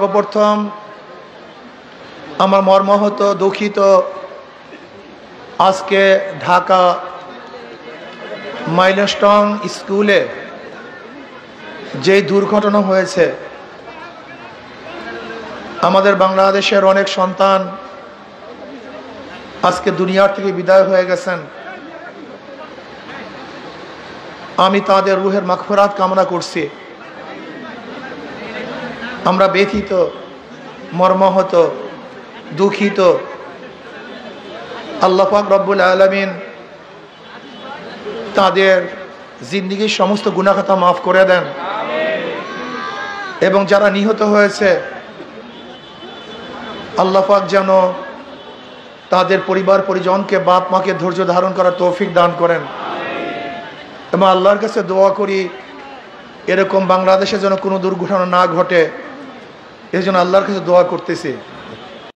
সর্বপ্রথম আমার মর্মাহত দুঃখিত আজকে ঢাকা মাইলস্টোন স্কুলে যে দুর্ঘটনা হয়েছে, আমাদের বাংলাদেশের অনেক সন্তান আজকে দুনিয়ার থেকে বিদায় হয়ে গেছেন। আমি তাদের রুহের মাগফিরাত কামনা করছি। আমরা ব্যথিত, মর্মাহত, দুঃখিত। আল্লাহ পাক রব্বুল আলামিন তাদের জিন্দেগীর সমস্ত গুনাহ খাতা মাফ করে দেন এবং যারা নিহত হয়েছে আল্লাহ পাক যেন তাদের পরিবার পরিজনকে, বাপ মাকে ধৈর্য ধারণ করার তৌফিক দান করেন। এবং আল্লাহর কাছে দোয়া করি এরকম বাংলাদেশে যেন কোনো দুর্ঘটনা না ঘটে, এই জন্য আল্লাহর কাছে দোয়া করতেছি।